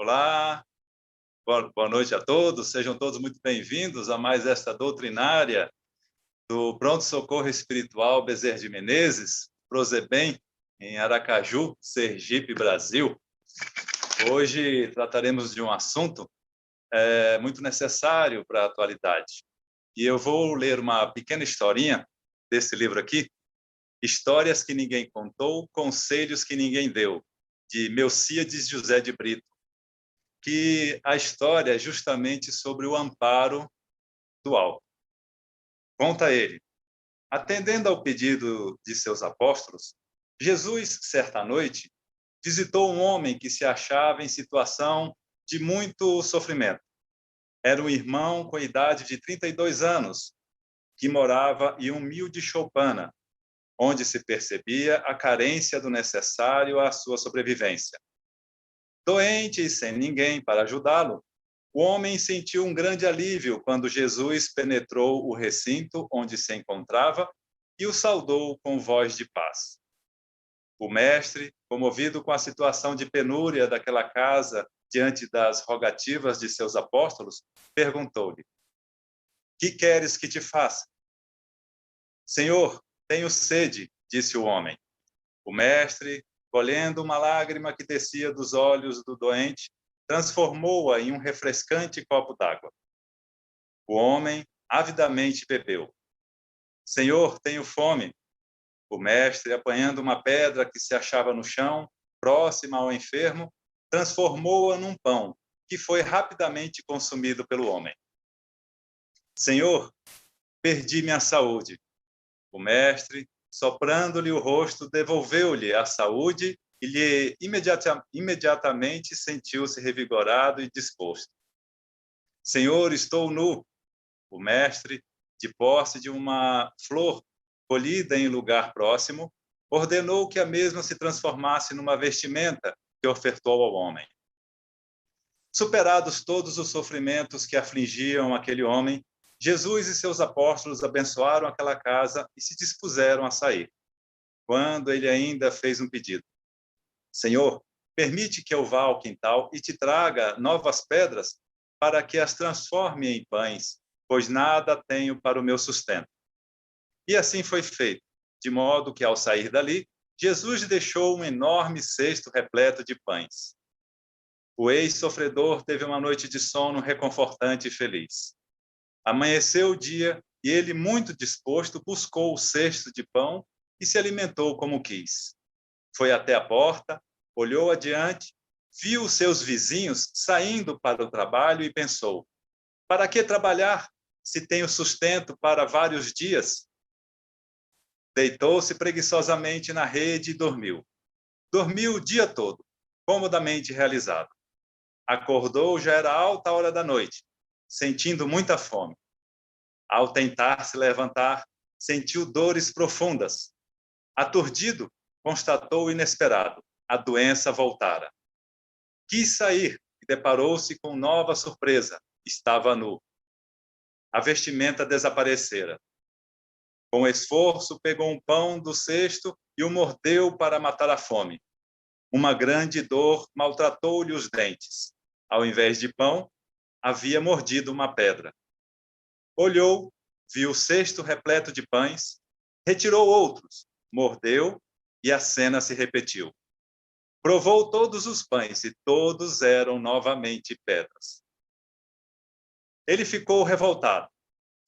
Olá, boa noite a todos, sejam todos muito bem-vindos a mais esta doutrinária do Pronto Socorro Espiritual Bezerra de Menezes, Prozebem, em Aracaju, Sergipe, Brasil. Hoje trataremos de um assunto muito necessário para a atualidade. E eu vou ler uma pequena historinha desse livro aqui, Histórias que Ninguém Contou, Conselhos que Ninguém Deu, de Melcíades José de Brito, que a história é justamente sobre o amparo do alto. Conta ele: atendendo ao pedido de seus apóstolos, Jesus, certa noite, visitou um homem que se achava em situação de muito sofrimento. Era um irmão com idade de 32 anos, que morava em humilde choupana, onde se percebia a carência do necessário à sua sobrevivência. Doente e sem ninguém para ajudá-lo, o homem sentiu um grande alívio quando Jesus penetrou o recinto onde se encontrava e o saudou com voz de paz. O mestre, comovido com a situação de penúria daquela casa diante das rogativas de seus apóstolos, perguntou-lhe: que queres que te faça? Senhor, tenho sede, disse o homem. O mestre, colhendo uma lágrima que descia dos olhos do doente, transformou-a em um refrescante copo d'água. O homem avidamente bebeu. Senhor, tenho fome. O mestre, apanhando uma pedra que se achava no chão, próxima ao enfermo, transformou-a num pão, que foi rapidamente consumido pelo homem. Senhor, perdi minha saúde. O mestre, soprando-lhe o rosto, devolveu-lhe a saúde e lhe imediatamente sentiu-se revigorado e disposto. Senhor, estou nu. O mestre, de posse de uma flor colhida em lugar próximo, ordenou que a mesma se transformasse numa vestimenta que ofertou ao homem. Superados todos os sofrimentos que afligiam aquele homem, Jesus e seus apóstolos abençoaram aquela casa e se dispuseram a sair, quando ele ainda fez um pedido: Senhor, permite que eu vá ao quintal e te traga novas pedras para que as transforme em pães, pois nada tenho para o meu sustento. E assim foi feito, de modo que, ao sair dali, Jesus deixou um enorme cesto repleto de pães. O ex-sofredor teve uma noite de sono reconfortante e feliz. Amanheceu o dia e ele, muito disposto, buscou o cesto de pão e se alimentou como quis. Foi até a porta, olhou adiante, viu seus vizinhos saindo para o trabalho e pensou: para que trabalhar se tenho sustento para vários dias? Deitou-se preguiçosamente na rede e dormiu. Dormiu o dia todo, comodamente realizado. Acordou, já era alta hora da noite, sentindo muita fome. Ao tentar se levantar, sentiu dores profundas. Aturdido, constatou o inesperado: a doença voltara. Quis sair e deparou-se com nova surpresa: estava nu. A vestimenta desaparecera. Com esforço, pegou um pão do cesto e o mordeu para matar a fome. Uma grande dor maltratou-lhe os dentes. Ao invés de pão, havia mordido uma pedra. Olhou, viu o cesto repleto de pães, retirou outros, mordeu e a cena se repetiu. Provou todos os pães e todos eram novamente pedras. Ele ficou revoltado.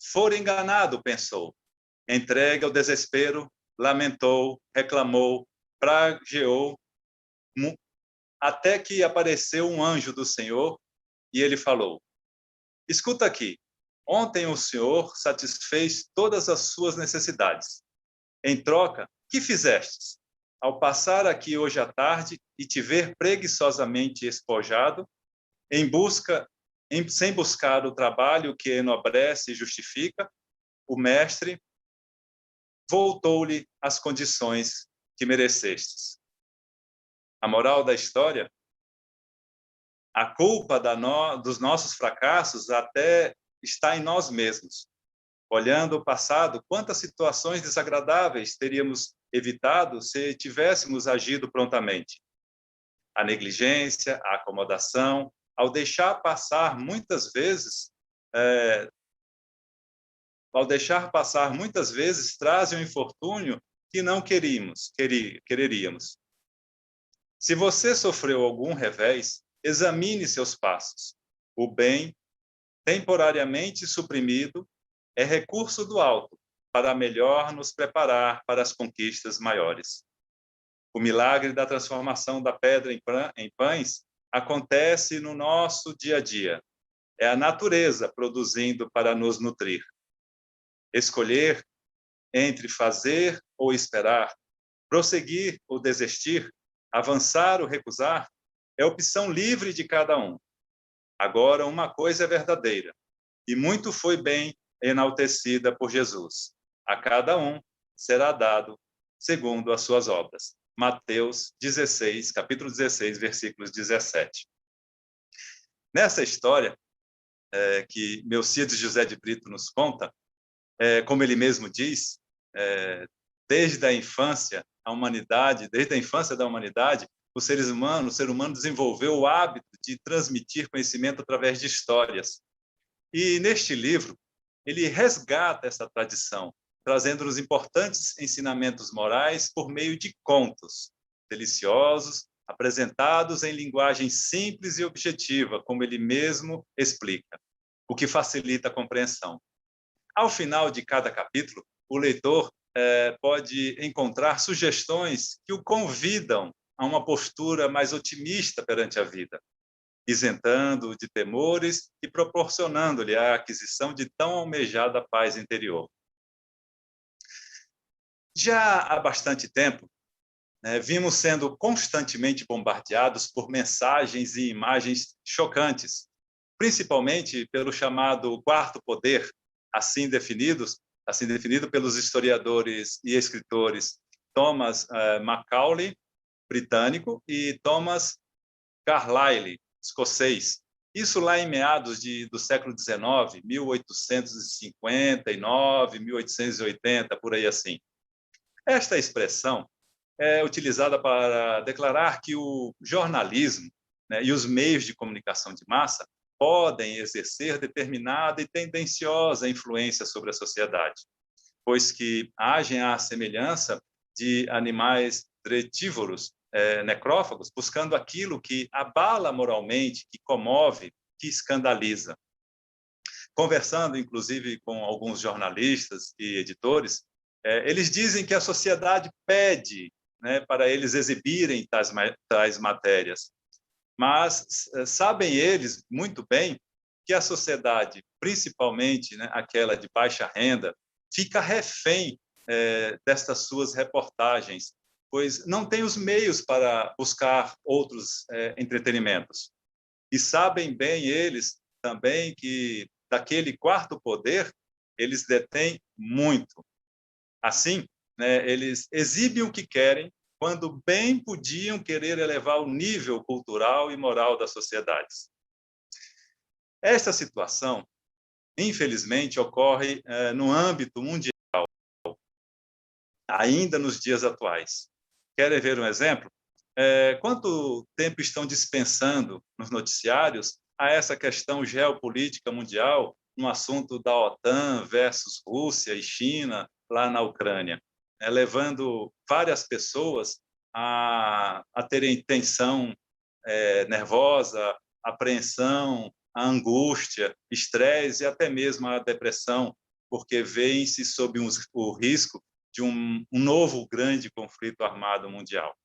Fora enganado, pensou. Entregue ao desespero, lamentou, reclamou, pragueou, até que apareceu um anjo do Senhor e ele falou: escuta aqui, ontem o Senhor satisfez todas as suas necessidades. Em troca, que fizestes? Ao passar aqui hoje à tarde e te ver preguiçosamente espojado, sem buscar o trabalho que enobrece e justifica, o mestre voltou-lhe as condições que merecestes. A moral da história: a culpa dos nossos fracassos até está em nós mesmos. Olhando o passado, quantas situações desagradáveis teríamos evitado se tivéssemos agido prontamente? A negligência, a acomodação, ao deixar passar muitas vezes, trazem um infortúnio que não quereríamos. Se você sofreu algum revés, examine seus passos. O bem, temporariamente suprimido, é recurso do alto para melhor nos preparar para as conquistas maiores. O milagre da transformação da pedra em pães acontece no nosso dia a dia. É a natureza produzindo para nos nutrir. Escolher entre fazer ou esperar, prosseguir ou desistir, avançar ou recusar, é opção livre de cada um. Agora, uma coisa é verdadeira, e muito foi bem enaltecida por Jesus. A cada um será dado segundo as suas obras. Mateus 16, capítulo 16, versículos 17. Nessa história que Melcíades José de Brito nos conta, como ele mesmo diz, desde a infância da humanidade, o ser humano desenvolveu o hábito de transmitir conhecimento através de histórias. E neste livro, ele resgata essa tradição, trazendo-nos importantes ensinamentos morais por meio de contos deliciosos, apresentados em linguagem simples e objetiva, como ele mesmo explica, o que facilita a compreensão. Ao final de cada capítulo, o leitor pode encontrar sugestões que o convidam a uma postura mais otimista perante a vida, isentando-o de temores e proporcionando-lhe a aquisição de tão almejada paz interior. Já há bastante tempo, vimos sendo constantemente bombardeados por mensagens e imagens chocantes, principalmente pelo chamado quarto poder, assim definido pelos historiadores e escritores Thomas Macaulay, britânico, e Thomas Carlyle, escocês. Isso lá em meados do século XIX, 1859, 1880, por aí assim. Esta expressão é utilizada para declarar que o jornalismo, e os meios de comunicação de massa podem exercer determinada e tendenciosa influência sobre a sociedade, pois que agem à semelhança de animais dretívoros, necrófagos, buscando aquilo que abala moralmente, que comove, que escandaliza. Conversando, inclusive, com alguns jornalistas e editores, eles dizem que a sociedade pede, para eles exibirem tais matérias. Mas sabem eles muito bem que a sociedade, principalmente aquela de baixa renda, fica refém destas suas reportagens, pois não tem os meios para buscar outros entretenimentos. E sabem bem eles também que daquele quarto poder eles detêm muito. Assim, eles exibem o que querem, quando bem podiam querer elevar o nível cultural e moral das sociedades. Esta situação, infelizmente, ocorre no âmbito mundial, ainda nos dias atuais. Querem ver um exemplo? Quanto tempo estão dispensando nos noticiários a essa questão geopolítica mundial no assunto da OTAN versus Rússia e China lá na Ucrânia, levando várias pessoas a terem tensão nervosa, apreensão, a angústia, estresse e até mesmo a depressão, porque veem-se sob o risco de um novo grande conflito armado mundial.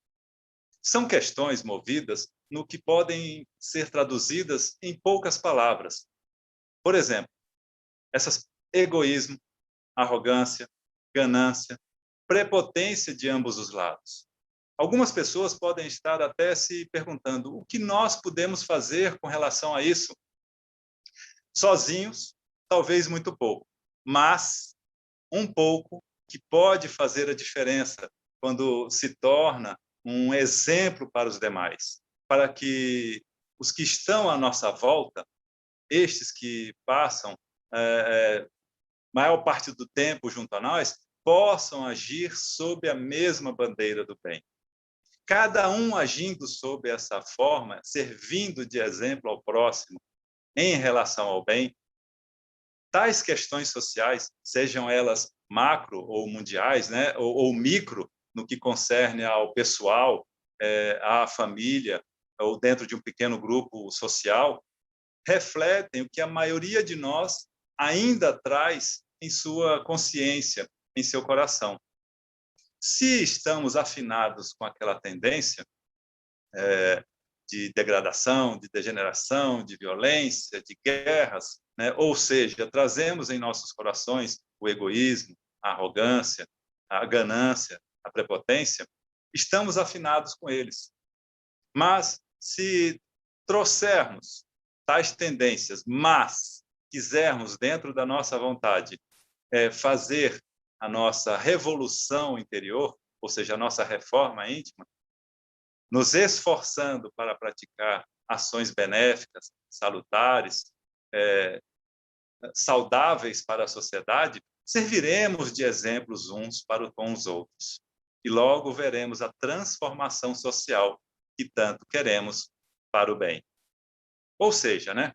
São questões movidas no que podem ser traduzidas em poucas palavras. Por exemplo, egoísmo, arrogância, ganância, prepotência de ambos os lados. Algumas pessoas podem estar até se perguntando o que nós podemos fazer com relação a isso. Sozinhos, talvez muito pouco, mas um pouco que pode fazer a diferença quando se torna um exemplo para os demais, para que os que estão à nossa volta, estes que passam maior parte do tempo junto a nós, possam agir sob a mesma bandeira do bem. cada um agindo sob essa forma, servindo de exemplo ao próximo em relação ao bem, tais questões sociais, sejam elas macro ou mundiais, né, ou micro, no que concerne ao pessoal, à família, ou dentro de um pequeno grupo social, refletem o que a maioria de nós ainda traz em sua consciência, em seu coração. Se estamos afinados com aquela tendência de degradação, de degeneração, de violência, de guerras, né? Ou seja, trazemos em nossos corações o egoísmo, a arrogância, a ganância, a prepotência, estamos afinados com eles. Mas se trouxermos tais tendências, mas quisermos, dentro da nossa vontade, fazer a nossa revolução interior, ou seja, a nossa reforma íntima, nos esforçando para praticar ações benéficas, salutares, saudáveis para a sociedade, serviremos de exemplos uns para com os outros. E logo veremos a transformação social que tanto queremos para o bem. Ou seja, né,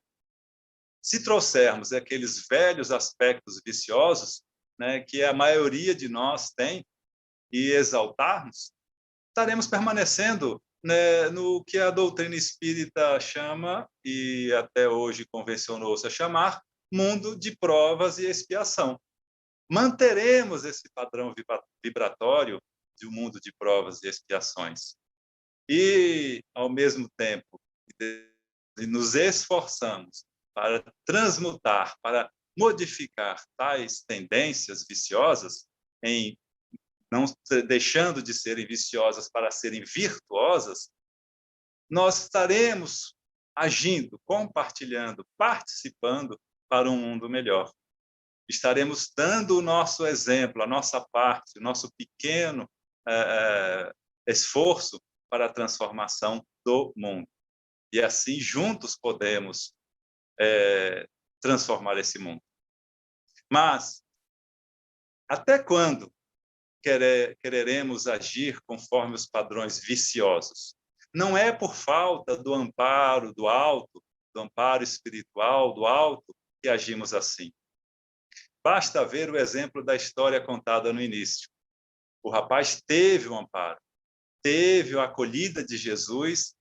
se trouxermos aqueles velhos aspectos viciosos, né, que a maioria de nós tem, e exaltarmos, estaremos permanecendo, né, no que a doutrina espírita chama, e até hoje convencionou-se a chamar, mundo de provas e expiação. Manteremos esse padrão vibratório de um mundo de provas e expiações. E, ao mesmo tempo, nos esforçamos para transmutar, para modificar tais tendências viciosas em não deixando de serem viciosas para serem virtuosas, nós estaremos agindo, compartilhando, participando para um mundo melhor. Estaremos dando o nosso exemplo, a nossa parte, o nosso pequeno esforço para a transformação do mundo. E assim, juntos, podemos transformar esse mundo. Mas, até quando quereremos agir conforme os padrões viciosos? Não é por falta do amparo do alto, do amparo espiritual do alto, que agimos assim. Basta ver o exemplo da história contada no início. O rapaz teve o amparo, teve a acolhida de Jesus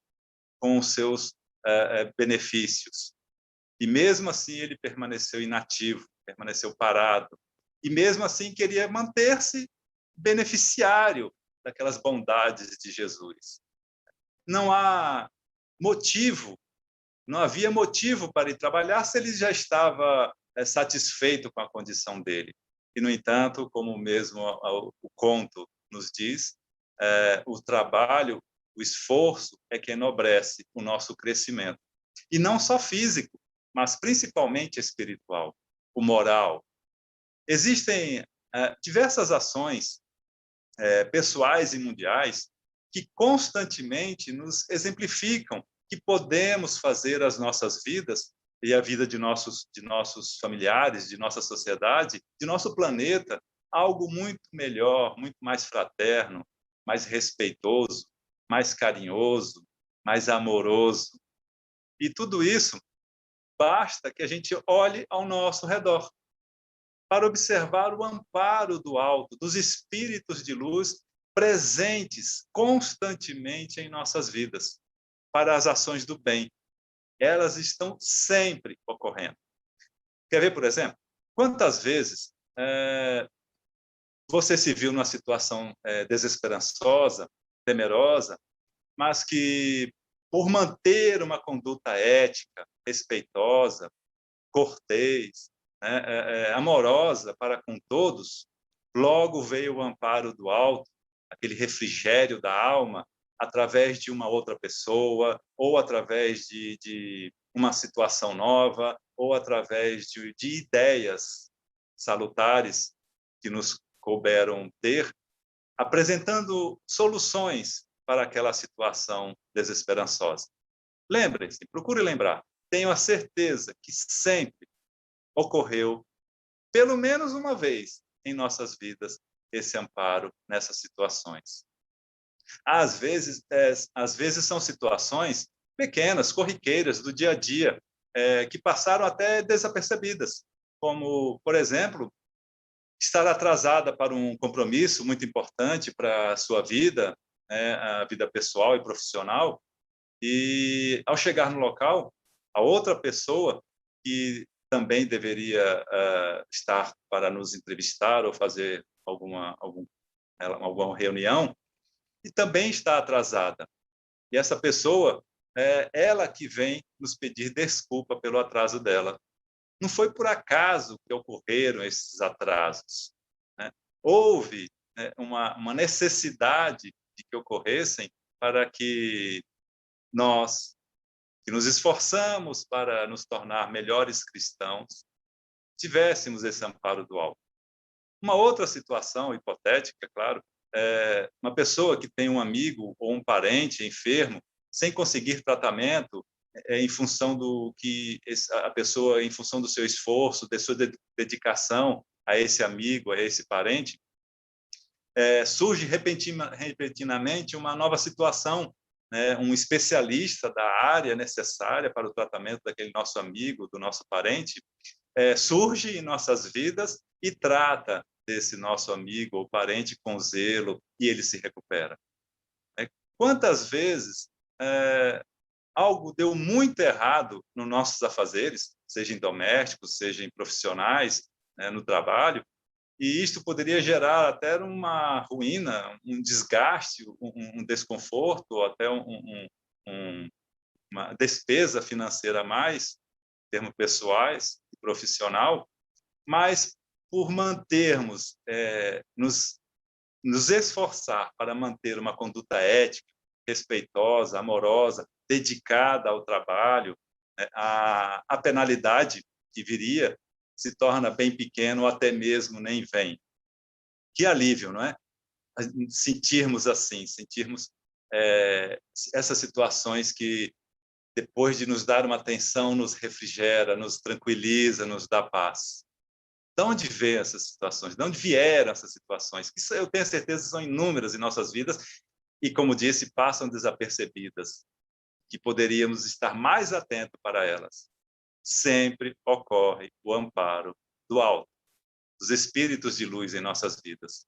com os seus benefícios. E mesmo assim ele permaneceu inativo, permaneceu parado. E mesmo assim queria manter-se beneficiário daquelas bondades de Jesus. Não há motivo, não havia motivo para ir trabalhar se ele já estava satisfeito com a condição dele. E, no entanto, como mesmo o conto nos diz, o trabalho, o esforço é que enobrece o nosso crescimento. E não só físico, mas principalmente espiritual, o moral. Existem diversas ações pessoais e mundiais que constantemente nos exemplificam que podemos fazer as nossas vidas e a vida de nossos familiares, de nossa sociedade, de nosso planeta, algo muito melhor, muito mais fraterno, mais respeitoso, mais carinhoso, mais amoroso. E tudo isso basta que a gente olhe ao nosso redor para observar o amparo do alto, dos espíritos de luz presentes constantemente em nossas vidas, para as ações do bem. Elas estão sempre ocorrendo. Quer ver, por exemplo, quantas vezes você se viu numa situação desesperançosa, temerosa, mas que, por manter uma conduta ética, respeitosa, cortês, amorosa para com todos, logo veio o amparo do alto, aquele refrigério da alma, através de uma outra pessoa, ou através de uma situação nova, ou através de ideias salutares que nos couberam ter, apresentando soluções para aquela situação desesperançosa. Lembrem-se, procure lembrar, tenho a certeza que sempre ocorreu, pelo menos uma vez em nossas vidas, esse amparo nessas situações. Às vezes são situações pequenas, corriqueiras do dia a dia, que passaram até desapercebidas, como, por exemplo, estar atrasada para um compromisso muito importante para a sua vida, né, a vida pessoal e profissional, e ao chegar no local, a outra pessoa que também deveria estar para nos entrevistar ou fazer alguma reunião, e também está atrasada. E essa pessoa é ela que vem nos pedir desculpa pelo atraso dela. Não foi por acaso que ocorreram esses atrasos, né? Houve, né, uma necessidade de que ocorressem para que nós, que nos esforçamos para nos tornar melhores cristãos, tivéssemos esse amparo do alto. Uma outra situação hipotética, claro, é uma pessoa que tem um amigo ou um parente enfermo, sem conseguir tratamento, em função do que a pessoa, em função do seu esforço, da sua dedicação a esse amigo, a esse parente, surge repentinamente uma nova situação, né? Um especialista da área necessária para o tratamento daquele nosso amigo, do nosso parente, surge em nossas vidas e trata desse nosso amigo ou parente com zelo, e ele se recupera. Quantas vezes algo deu muito errado nos nossos afazeres, seja em domésticos, seja em profissionais, né, no trabalho, e isto poderia gerar até uma ruína, um desgaste, um desconforto, ou até uma despesa financeira a mais, em termos pessoais e profissional, mas por mantermos, nos esforçar para manter uma conduta ética, respeitosa, amorosa, dedicada ao trabalho, né, a penalidade que viria se torna bem pequena ou até mesmo nem vem. Que alívio, não é? Sentirmos assim, sentirmos essas situações que, depois de nos dar uma atenção, nos refrigera, nos tranquiliza, nos dá paz. De onde vêm essas situações? De onde vieram essas situações? Isso, eu tenho certeza, são inúmeras em nossas vidas e, como disse, passam desapercebidas, que poderíamos estar mais atentos para elas. Sempre ocorre o amparo do alto, dos espíritos de luz em nossas vidas.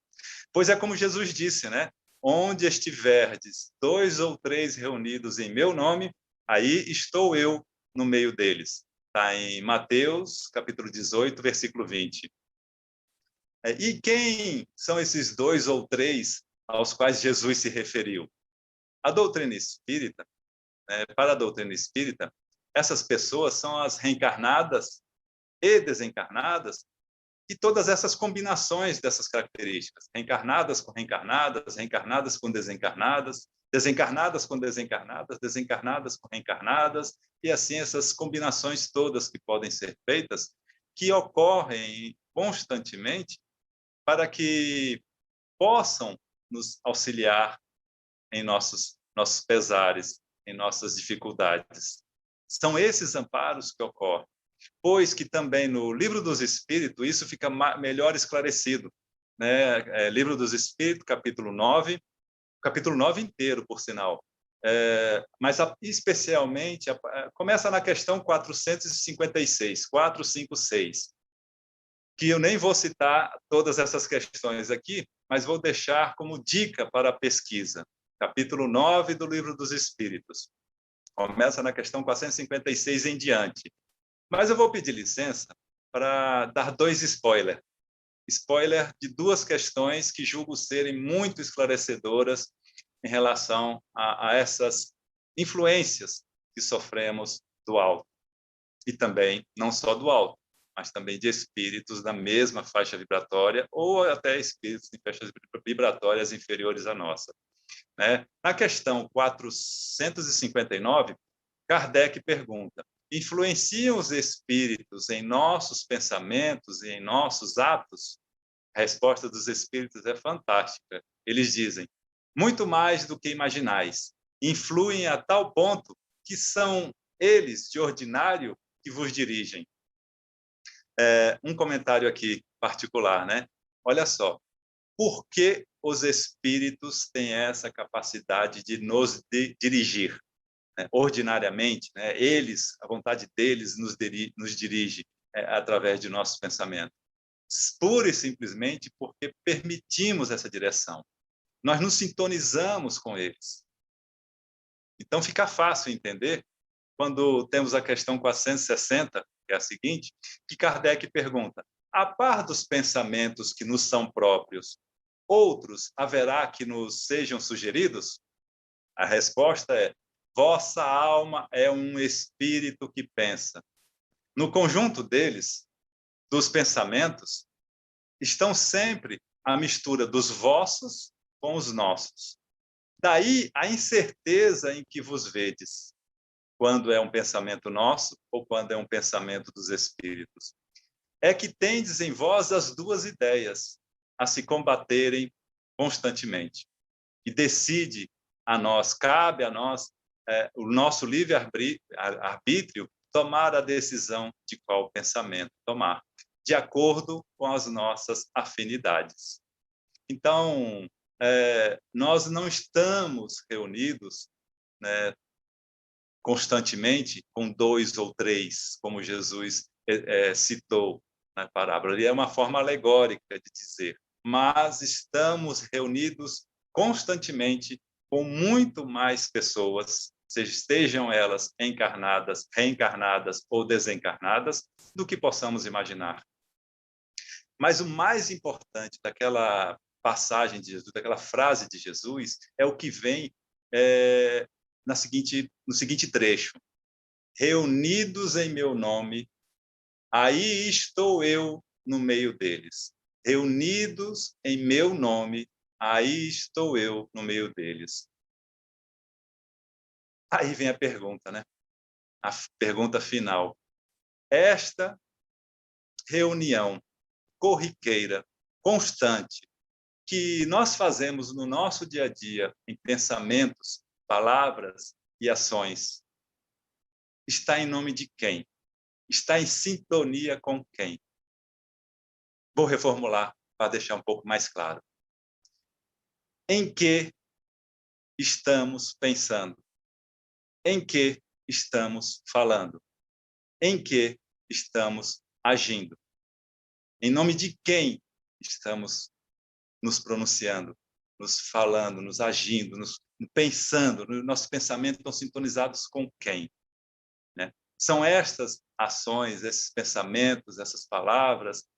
Pois é como Jesus disse, né? Onde estiverdes 2 ou 3 reunidos em meu nome, aí estou eu no meio deles. Está em Mateus, capítulo 18, versículo 20. E quem são esses 2 ou 3 aos quais Jesus se referiu? A doutrina espírita, para a doutrina espírita, essas pessoas são as reencarnadas e desencarnadas, e todas essas combinações dessas características, reencarnadas com reencarnadas, reencarnadas com desencarnadas, desencarnadas com desencarnadas, desencarnadas com reencarnadas, e assim essas combinações todas que podem ser feitas, que ocorrem constantemente para que possam nos auxiliar em nossos pesares, em nossas dificuldades. São esses amparos que ocorrem, pois que também no Livro dos Espíritos isso fica melhor esclarecido, né? Livro dos Espíritos, capítulo 9 inteiro, por sinal, mas especialmente começa na questão 456, 456, que eu nem vou citar todas essas questões aqui, mas vou deixar como dica para a pesquisa. Capítulo 9 do Livro dos Espíritos. Começa na questão 456 em diante. Mas eu vou pedir licença para dar 2 spoilers. Spoiler de 2 questões que julgo serem muito esclarecedoras em relação a essas influências que sofremos do alto. E também, não só do alto, mas também de espíritos da mesma faixa vibratória ou até espíritos em faixas vibratórias inferiores à nossa. Né? Na questão 459, Kardec pergunta: influenciam os espíritos em nossos pensamentos e em nossos atos? A resposta dos espíritos é fantástica. Eles dizem: muito mais do que imaginais. Influem a tal ponto que são eles, de ordinário, que vos dirigem. Um comentário aqui particular, né? Olha só. Por que os espíritos têm essa capacidade de nos dirigir, né? Ordinariamente, né? Eles, a vontade deles nos dirige através de nossos pensamentos, pura e simplesmente porque permitimos essa direção. Nós nos sintonizamos com eles. Então, fica fácil entender quando temos a questão 460, que é a seguinte, que Kardec pergunta: a par dos pensamentos que nos são próprios, outros haverá que nos sejam sugeridos? A resposta é: vossa alma é um espírito que pensa. No conjunto deles, dos pensamentos, estão sempre a mistura dos vossos com os nossos. Daí a incerteza em que vos vedes, quando é um pensamento nosso ou quando é um pensamento dos espíritos. É que tendes em vós as duas ideias a se combaterem constantemente. E decide a nós, cabe a nós, o nosso livre-arbítrio, tomar a decisão de qual pensamento tomar, de acordo com as nossas afinidades. Então, nós não estamos reunidos, né, constantemente com 2 ou 3, como Jesus citou na parábola. E é uma forma alegórica de dizer, mas estamos reunidos constantemente com muito mais pessoas, estejam elas encarnadas, reencarnadas ou desencarnadas, do que possamos imaginar. Mas o mais importante daquela passagem de Jesus, daquela frase de Jesus, é o que vem no seguinte trecho: reunidos em meu nome, aí estou eu no meio deles. Reunidos em meu nome, aí estou eu no meio deles. Aí vem a pergunta, né? A pergunta final. Esta reunião corriqueira, constante, que nós fazemos no nosso dia a dia, em pensamentos, palavras e ações, está em nome de quem? Está em sintonia com quem? Vou reformular para deixar um pouco mais claro. Em que estamos pensando? Em que estamos falando? Em que estamos agindo? Em nome de quem estamos nos pronunciando, nos falando, nos agindo, nos pensando? Nossos pensamentos estão sintonizados com quem? Né? São estas ações, esses pensamentos, essas palavras,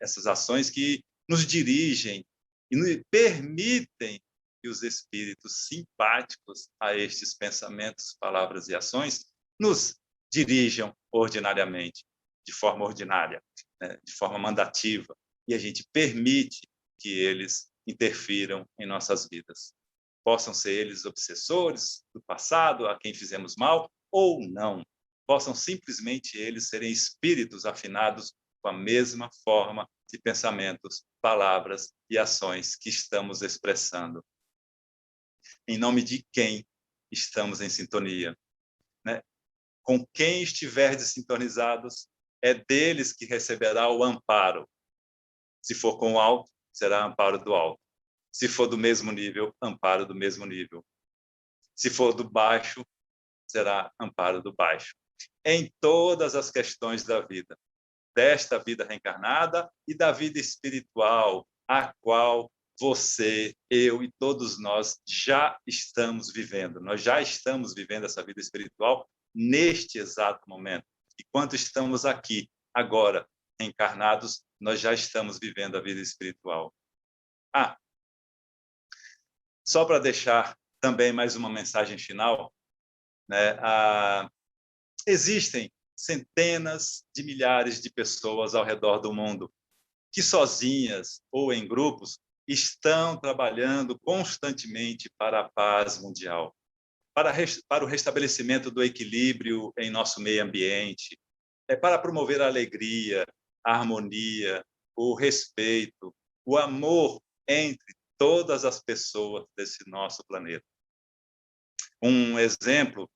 essas ações que nos dirigem e nos permitem que os espíritos simpáticos a estes pensamentos, palavras e ações nos dirijam ordinariamente, de forma ordinária, né? De forma mandativa, e a gente permite que eles interfiram em nossas vidas. Possam ser eles obsessores do passado, a quem fizemos mal, ou não. Possam simplesmente eles serem espíritos afinados com a mesma forma de pensamentos, palavras e ações que estamos expressando. Em nome de quem estamos em sintonia? Né? Com quem estiverdes sintonizados, é deles que receberá o amparo. Se for com o alto, será amparo do alto. Se for do mesmo nível, amparo do mesmo nível. Se for do baixo, será amparo do baixo. Em todas as questões da vida, desta vida reencarnada e da vida espiritual, a qual você, eu e todos nós já estamos vivendo. Nós já estamos vivendo essa vida espiritual neste exato momento. Enquanto estamos aqui, agora, encarnados, nós já estamos vivendo a vida espiritual. Só para deixar também mais uma mensagem final, né? Existem centenas de milhares de pessoas ao redor do mundo que sozinhas ou em grupos estão trabalhando constantemente para a paz mundial, para o restabelecimento do equilíbrio em nosso meio ambiente, para promover a alegria, a harmonia, o respeito, o amor entre todas as pessoas desse nosso planeta. Um exemplo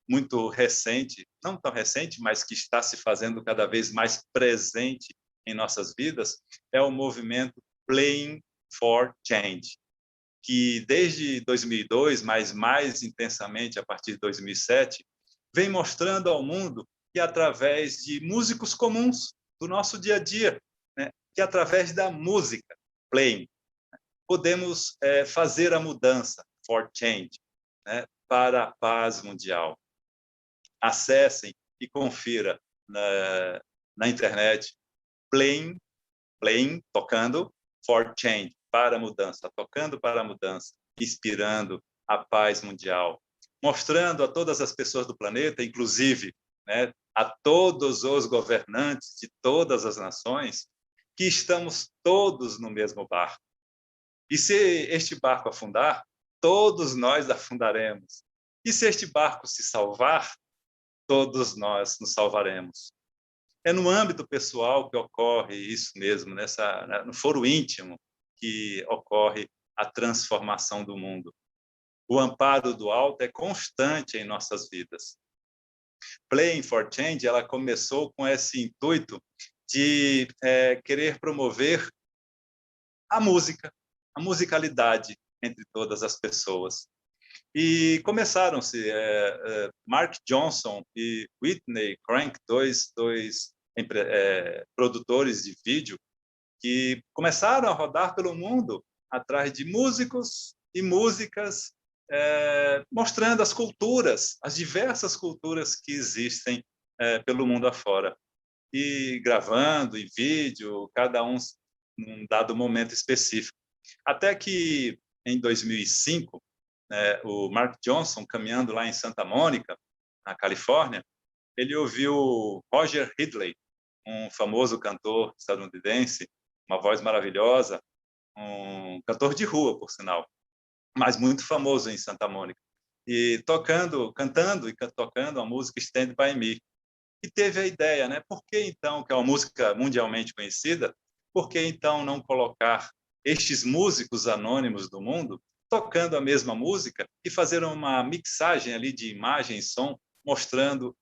muito recente, não tão recente, mas que está se fazendo cada vez mais presente em nossas vidas, é o movimento Playing for Change, que desde 2002, mas mais intensamente a partir de 2007, vem mostrando ao mundo que através de músicos comuns do nosso dia a dia, né, que através da música, playing, podemos fazer a mudança for change, né, para a paz mundial. Acessem e confira na internet playing, tocando for change, para a mudança, tocando para a mudança, inspirando a paz mundial, mostrando a todas as pessoas do planeta, inclusive, né, a todos os governantes de todas as nações, que estamos todos no mesmo barco. E se este barco afundar, todos nós afundaremos. E se este barco se salvar, todos nós nos salvaremos. É no âmbito pessoal que ocorre isso mesmo, no foro íntimo que ocorre a transformação do mundo. O amparo do alto é constante em nossas vidas. Playing for Change, ela começou com esse intuito de querer promover a música, a musicalidade entre todas as pessoas. E começaram-se Mark Johnson e Whitney Crank, dois produtores de vídeo, que começaram a rodar pelo mundo atrás de músicos e músicas, mostrando as culturas, as diversas culturas que existem pelo mundo afora. E gravando em vídeo, cada um num dado momento específico. Até que, em 2005, o Mark Johnson, caminhando lá em Santa Mônica, na Califórnia, ele ouviu Roger Ridley, um famoso cantor estadunidense, uma voz maravilhosa, um cantor de rua, por sinal, mas muito famoso em Santa Mônica, e cantando e tocando a música Stand By Me. E teve a ideia, né? Por que então, que é uma música mundialmente conhecida, por que então não colocar estes músicos anônimos do mundo tocando a mesma música e fazer uma mixagem ali de imagem e som, mostrando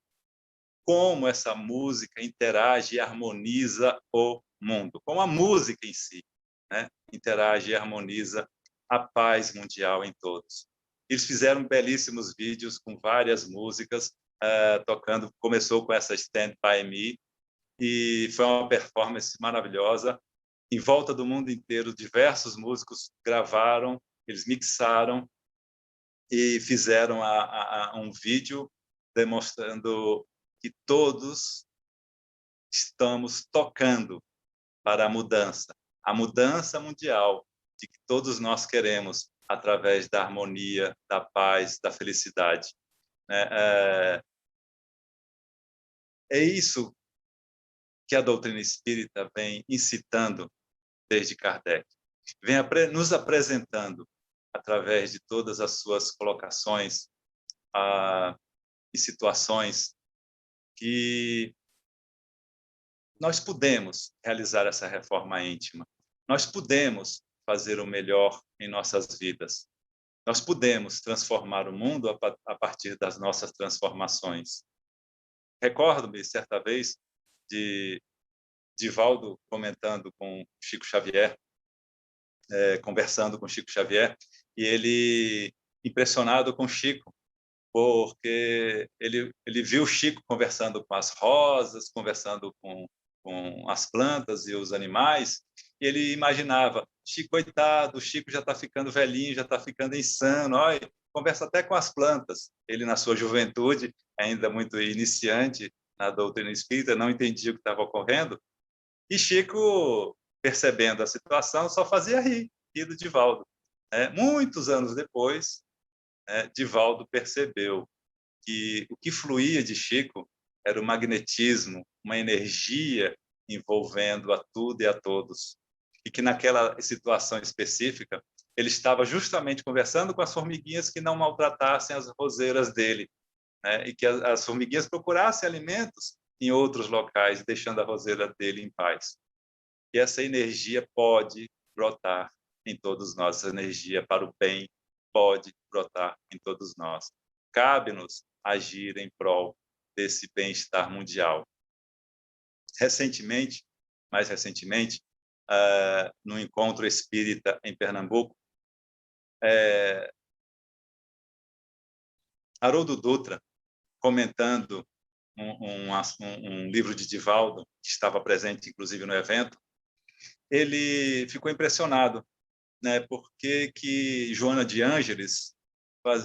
como essa música interage e harmoniza o mundo, como a música em si, né, interage e harmoniza a paz mundial em todos. Eles fizeram belíssimos vídeos com várias músicas, tocando, começou com essa Stand By Me, e foi uma performance maravilhosa. Em volta do mundo inteiro, diversos músicos gravaram, eles mixaram e fizeram um vídeo demonstrando que todos estamos tocando para a mudança mundial de que todos nós queremos através da harmonia, da paz, da felicidade. É isso que a doutrina espírita vem incitando desde Kardec. Vem nos apresentando, através de todas as suas colocações e situações, que nós podemos realizar essa reforma íntima, nós podemos fazer o melhor em nossas vidas, nós podemos transformar o mundo a partir das nossas transformações. Recordo-me, certa vez, de Divaldo comentando com Chico Xavier, conversando com Chico Xavier, e ele impressionado com Chico, porque ele viu Chico conversando com as rosas, conversando com as plantas e os animais, e ele imaginava, Chico, coitado, Chico já está ficando velhinho, já está ficando insano, olha, conversa até com as plantas. Ele, na sua juventude, ainda muito iniciante na doutrina espírita, não entendia o que estava ocorrendo, e Chico, percebendo a situação, só fazia rir do Divaldo. Muitos anos depois, Divaldo percebeu que o que fluía de Chico era o magnetismo, uma energia envolvendo a tudo e a todos. E que naquela situação específica, ele estava justamente conversando com as formiguinhas que não maltratassem as roseiras dele, e que as formiguinhas procurassem alimentos em outros locais, deixando a roseira dele em paz. E essa energia pode brotar em todos nós, essa energia para o bem pode brotar em todos nós. Cabe-nos agir em prol desse bem-estar mundial. Mais recentemente, no encontro espírita em Pernambuco, Haroldo Dutra, comentando um livro de Divaldo, que estava presente, inclusive, no evento, ele ficou impressionado, né, porque que Joana de Ângeles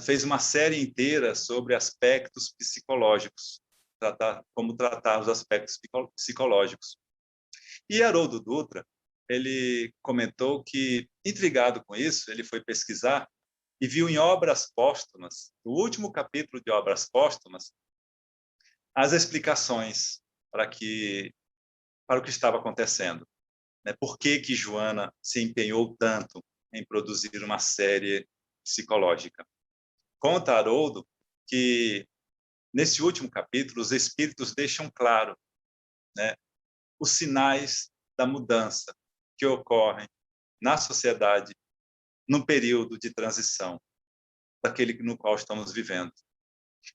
fez uma série inteira sobre aspectos psicológicos, como tratar os aspectos psicológicos. E Haroldo Dutra, ele comentou que, intrigado com isso, ele foi pesquisar e viu em Obras Póstumas, no último capítulo de Obras Póstumas, as explicações para o que estava acontecendo, né? Por que Joana se empenhou tanto em produzir uma série psicológica? Conta Haroldo que nesse último capítulo os espíritos deixam claro, né, os sinais da mudança que ocorrem na sociedade no período de transição daquele no qual estamos vivendo.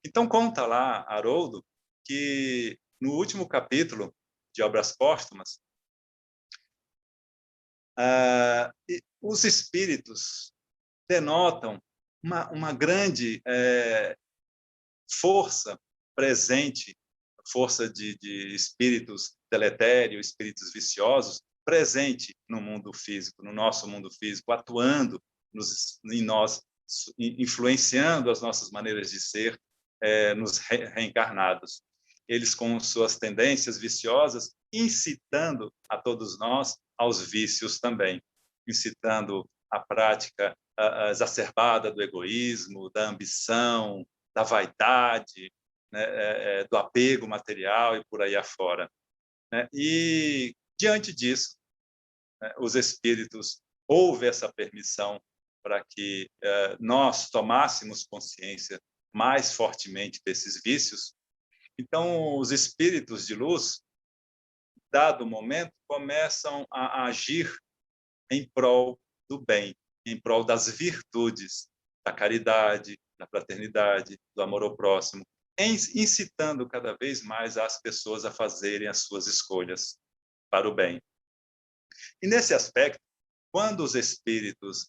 Então conta lá Haroldo que no último capítulo de Obras Póstumas, os espíritos denotam uma grande força presente, força de espíritos deletérios, espíritos viciosos, presente no mundo físico, no nosso mundo físico, atuando em nós, influenciando as nossas maneiras de ser, nos reencarnados. Eles, com suas tendências viciosas, incitando a todos nós aos vícios também, incitando a prática exacerbada do egoísmo, da ambição, da vaidade, né, do apego material e por aí afora. Né? E, diante disso, né, os espíritos, houve essa permissão para que nós tomássemos consciência mais fortemente desses vícios. Então, os espíritos de luz, dado momento, começam a agir em prol do bem, em prol das virtudes, da caridade, da fraternidade, do amor ao próximo, incitando cada vez mais as pessoas a fazerem as suas escolhas para o bem. E nesse aspecto, quando os espíritos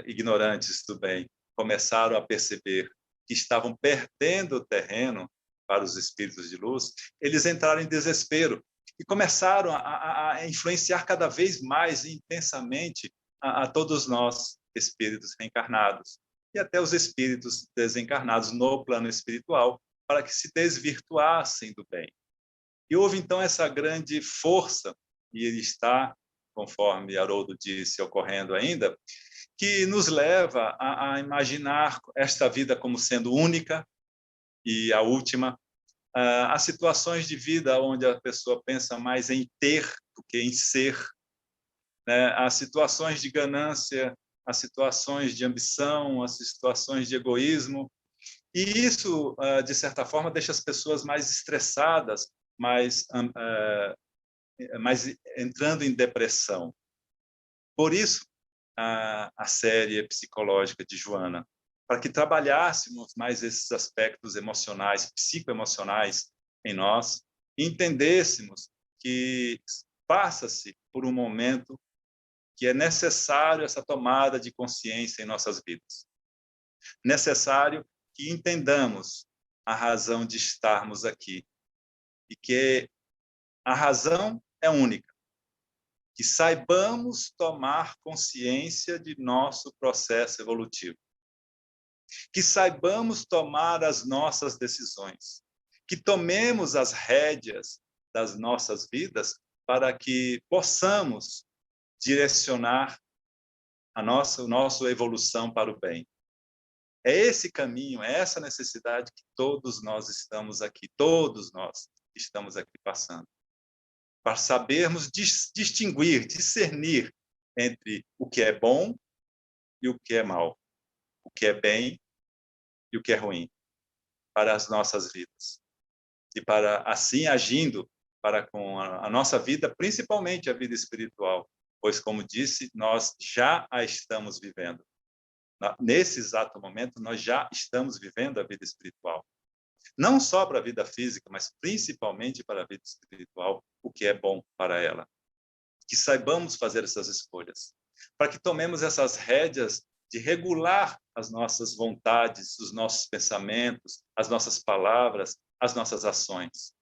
ignorantes do bem começaram a perceber que estavam perdendo o terreno para os espíritos de luz, eles entraram em desespero e começaram a influenciar cada vez mais intensamente a todos nós, espíritos reencarnados, e até os espíritos desencarnados no plano espiritual, para que se desvirtuassem do bem. E houve, então, essa grande força, e ele está, conforme Haroldo disse, ocorrendo ainda, que nos leva a imaginar esta vida como sendo única e a última. Há situações de vida onde a pessoa pensa mais em ter do que em ser. Né? Há situações de ganância, há situações de ambição, há situações de egoísmo. E isso, de certa forma, deixa as pessoas mais estressadas, mais entrando em depressão. Por isso, a série psicológica de Joana, para que trabalhássemos mais esses aspectos emocionais, psicoemocionais em nós, e entendêssemos que passa-se por um momento que é necessário essa tomada de consciência em nossas vidas. Necessário que entendamos a razão de estarmos aqui e que a razão é única. Que saibamos tomar consciência de nosso processo evolutivo. Que saibamos tomar as nossas decisões. Que tomemos as rédeas das nossas vidas para que possamos direcionar a nossa evolução para o bem. É esse caminho, é essa necessidade que todos nós estamos aqui passando. Para sabermos distinguir, discernir entre o que é bom e o que é mal, o que é bem e o que é ruim para as nossas vidas. E para, assim, agindo para com a nossa vida, principalmente a vida espiritual, pois, como disse, nós já a estamos vivendo. Nesse exato momento, nós já estamos vivendo a vida espiritual. Não só para a vida física, mas principalmente para a vida espiritual, o que é bom para ela. que saibamos fazer essas escolhas, para que tomemos essas rédeas de regular as nossas vontades, os nossos pensamentos, as nossas palavras, as nossas ações.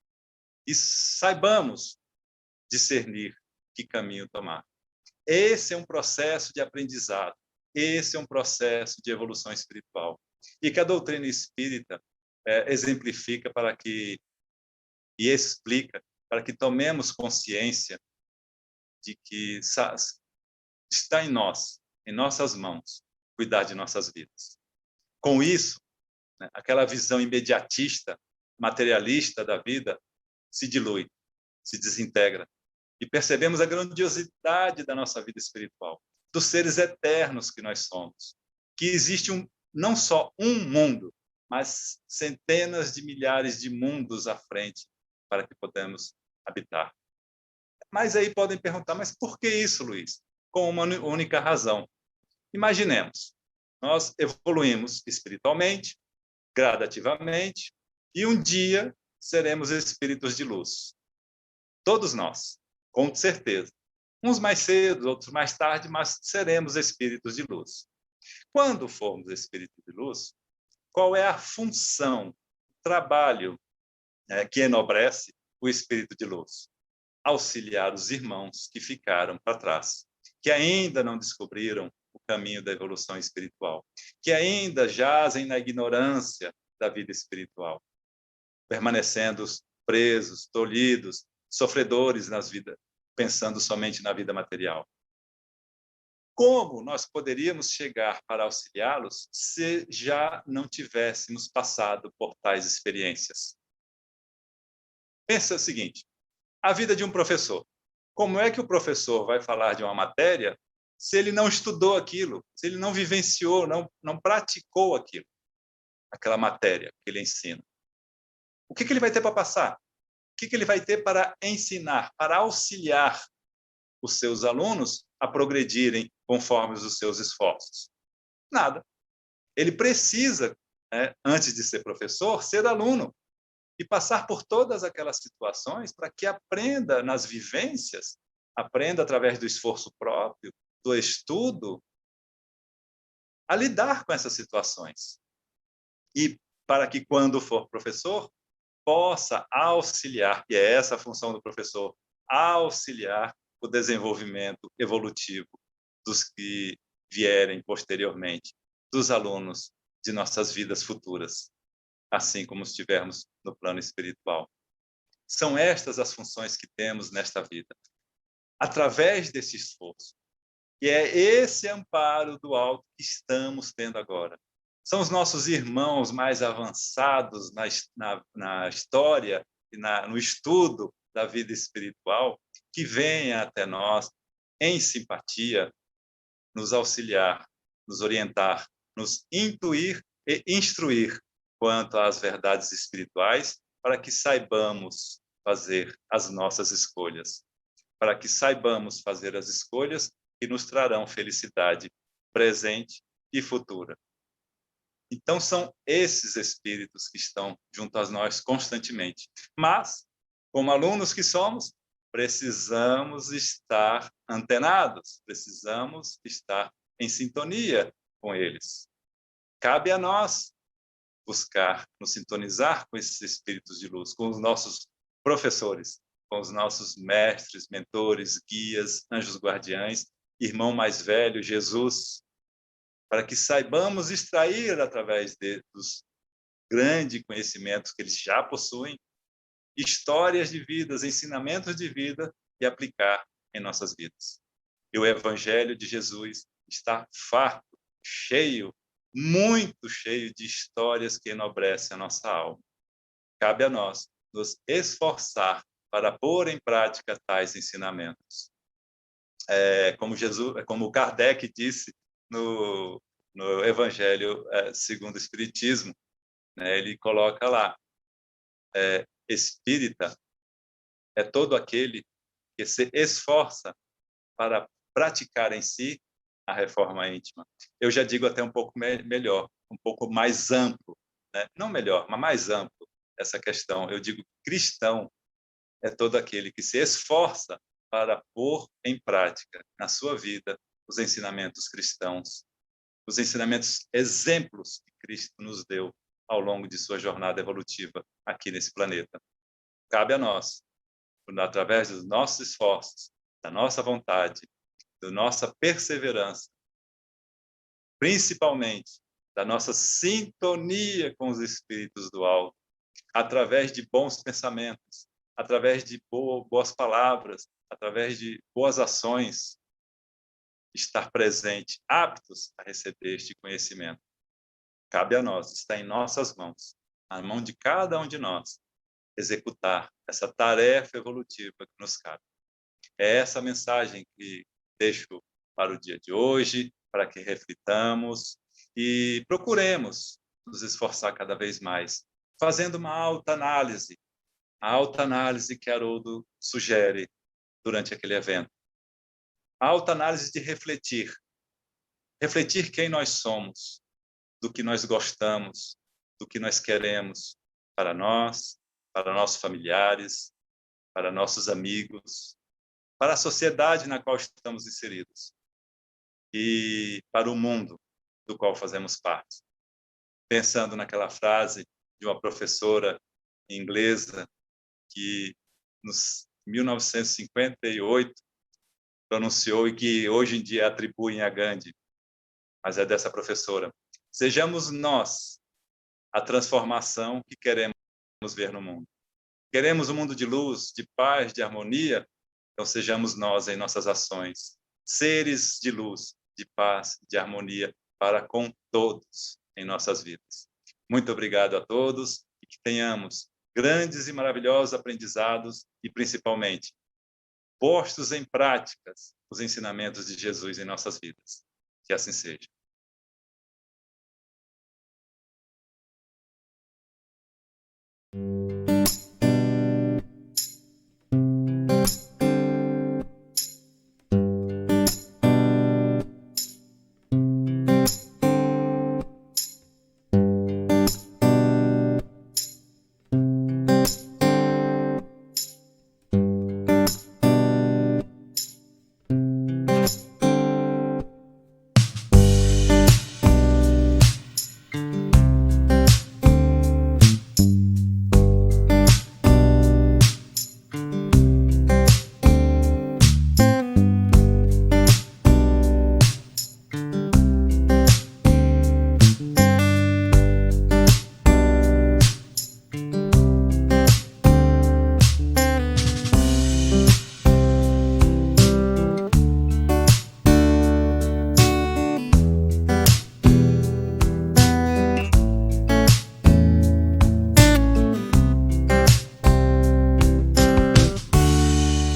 E saibamos discernir que caminho tomar. Esse é um processo de aprendizado, esse é um processo de evolução espiritual. E que a doutrina espírita exemplifica e explica para que tomemos consciência de que está em nós, em nossas mãos, cuidar de nossas vidas. Com isso, né, aquela visão imediatista, materialista da vida se dilui, se desintegra. E percebemos a grandiosidade da nossa vida espiritual, dos seres eternos que nós somos, que existe não só um mundo, mas centenas de milhares de mundos à frente para que podemos habitar. Mas aí podem perguntar, mas por que isso, Luiz? Com uma única razão. Imaginemos, nós evoluímos espiritualmente, gradativamente, e um dia seremos espíritos de luz. Todos nós, com certeza. Uns mais cedo, outros mais tarde, mas seremos espíritos de luz. Quando formos espíritos de luz, qual é a função, o trabalho que enobrece o espírito de luz? Auxiliar os irmãos que ficaram para trás, que ainda não descobriram o caminho da evolução espiritual, que ainda jazem na ignorância da vida espiritual, permanecendo presos, tolhidos, sofredores nas vidas, pensando somente na vida material. Como nós poderíamos chegar para auxiliá-los se já não tivéssemos passado por tais experiências? Pensa o seguinte, a vida de um professor. Como é que o professor vai falar de uma matéria se ele não estudou aquilo, se ele não vivenciou, não praticou aquilo, aquela matéria que ele ensina? O que ele vai ter para passar? O que ele vai ter para ensinar, para auxiliar os seus alunos a progredirem conforme os seus esforços? Nada. Ele precisa, antes de ser professor, ser aluno e passar por todas aquelas situações para que aprenda nas vivências, aprenda através do esforço próprio, do estudo, a lidar com essas situações. E para que, quando for professor, possa auxiliar, e é essa a função do professor, auxiliar o desenvolvimento evolutivo dos que vierem posteriormente, dos alunos de nossas vidas futuras, assim como estivermos no plano espiritual. São estas as funções que temos nesta vida. Através desse esforço, e é esse amparo do alto que estamos tendo agora. São os nossos irmãos mais avançados na história e no estudo da vida espiritual que vêm até nós em simpatia, nos auxiliar, nos orientar, nos intuir e instruir quanto às verdades espirituais, para que saibamos fazer as nossas escolhas, para que saibamos fazer as escolhas que nos trarão felicidade presente e futura. Então, são esses espíritos que estão junto a nós constantemente. Mas, como alunos que somos, precisamos estar antenados, precisamos estar em sintonia com eles. Cabe a nós buscar nos sintonizar com esses espíritos de luz, com os nossos professores, com os nossos mestres, mentores, guias, anjos guardiães, irmão mais velho, Jesus, para que saibamos extrair através dos grandes conhecimentos que eles já possuem, histórias de vidas, ensinamentos de vida e aplicar em nossas vidas. E o Evangelho de Jesus está farto, cheio, muito cheio de histórias que enobrecem a nossa alma. Cabe a nós nos esforçar para pôr em prática tais ensinamentos. Como Kardec disse no Evangelho segundo o Espiritismo, ele coloca lá, espírita é todo aquele que se esforça para praticar em si a reforma íntima. Eu já digo até um pouco melhor, um pouco mais amplo, né? Não melhor, mas mais amplo essa questão. Eu digo cristão é todo aquele que se esforça para pôr em prática na sua vida os ensinamentos cristãos, os ensinamentos, exemplos que Cristo nos deu ao longo de sua jornada evolutiva aqui nesse planeta. Cabe a nós, através dos nossos esforços, da nossa vontade, da nossa perseverança, principalmente da nossa sintonia com os espíritos do alto, através de bons pensamentos, através de boas palavras, através de boas ações, estar presente, aptos a receber este conhecimento. Cabe a nós, está em nossas mãos, na mão de cada um de nós, executar essa tarefa evolutiva que nos cabe. É essa mensagem que deixo para o dia de hoje, para que reflitamos e procuremos nos esforçar cada vez mais, fazendo uma autoanálise, a autoanálise que Haroldo sugere durante aquele evento. A autoanálise de refletir quem nós somos, do que nós gostamos, do que nós queremos para nós, para nossos familiares, para nossos amigos, para a sociedade na qual estamos inseridos e para o mundo do qual fazemos parte. Pensando naquela frase de uma professora inglesa que, em 1958, pronunciou e que hoje em dia atribuem a Gandhi, mas é dessa professora. Sejamos nós a transformação que queremos ver no mundo. Queremos um mundo de luz, de paz, de harmonia? Então sejamos nós em nossas ações, seres de luz, de paz, de harmonia para com todos em nossas vidas. Muito obrigado a todos e que tenhamos grandes e maravilhosos aprendizados e, principalmente, postos em práticas os ensinamentos de Jesus em nossas vidas. Que assim seja.